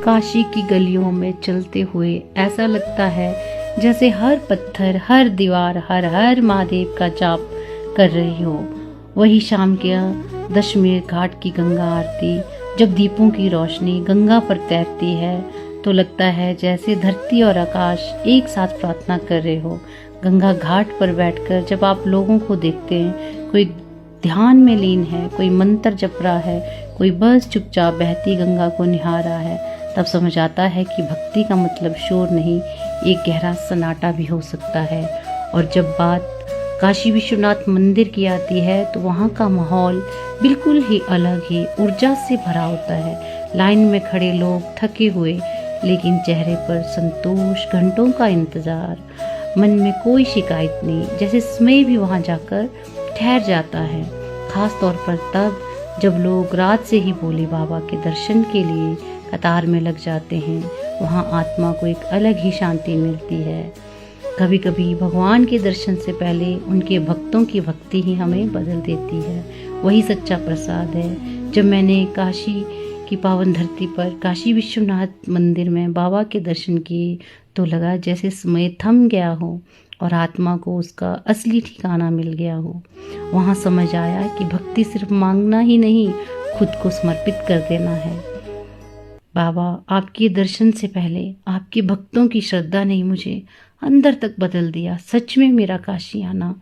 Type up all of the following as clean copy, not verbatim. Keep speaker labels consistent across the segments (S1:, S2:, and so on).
S1: काशी की गलियों में चलते हुए ऐसा लगता है जैसे हर पत्थर, हर दीवार, हर हर महादेव का जाप कर रही हो। वही शाम के दशमेर घाट की गंगा आरती, जब दीपों की रोशनी गंगा पर तैरती है तो लगता है जैसे धरती और आकाश एक साथ प्रार्थना कर रहे हो। गंगा घाट पर बैठकर जब आप लोगों को देखते हैं, कोई ध्यान में लीन है, कोई मंत्र जप रहा है, कोई बस चुपचाप बहती गंगा को निहार रहा है, तब समझ आता है कि भक्ति का मतलब शोर नहीं, एक गहरा सन्नाटा भी हो सकता है। और जब बात काशी विश्वनाथ मंदिर की आती है तो वहाँ का माहौल बिल्कुल ही अलग ही ऊर्जा से भरा होता है। लाइन में खड़े लोग थके हुए, लेकिन चेहरे पर संतोष, घंटों का इंतजार, मन में कोई शिकायत नहीं, जैसे समय भी वहाँ जाकर ठहर जाता है। खास तौर पर तब जब लोग रात से ही भोले बाबा के दर्शन के लिए कतार में लग जाते हैं, वहाँ आत्मा को एक अलग ही शांति मिलती है। कभी कभी भगवान के दर्शन से पहले उनके भक्तों की भक्ति ही हमें बदल देती है। वही सच्चा प्रसाद है। जब मैंने काशी की पावन धरती पर काशी विश्वनाथ मंदिर में बाबा के दर्शन किए तो लगा जैसे समय थम गया हो और आत्मा को उसका असली ठिकाना मिल गया हो। वहाँ समझ आया कि भक्ति सिर्फ मांगना ही नहीं, खुद को समर्पित कर देना है। बाबा, आपके दर्शन से पहले आपके भक्तों की श्रद्धा ने मुझे अंदर तक बदल दिया। सच में मेरा काशी आना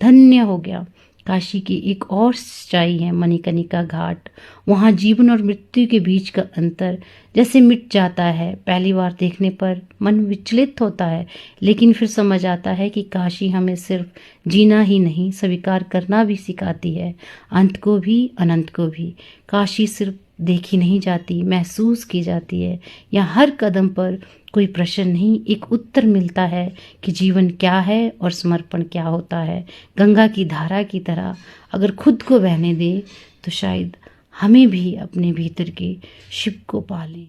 S1: धन्य हो गया। काशी की एक और सच्चाई है मणिकर्णिका घाट। वहाँ जीवन और मृत्यु के बीच का अंतर जैसे मिट जाता है। पहली बार देखने पर मन विचलित होता है, लेकिन फिर समझ आता है कि काशी हमें सिर्फ जीना ही नहीं, स्वीकार करना भी सिखाती है, अंत को भी अनंत को भी। काशी सिर्फ देखी नहीं जाती, महसूस की जाती है। यहाँ हर कदम पर कोई प्रश्न नहीं, एक उत्तर मिलता है कि जीवन क्या है और समर्पण क्या होता है। गंगा की धारा की तरह अगर खुद को बहने दे तो शायद हमें भी अपने भीतर के शिव को पा लें।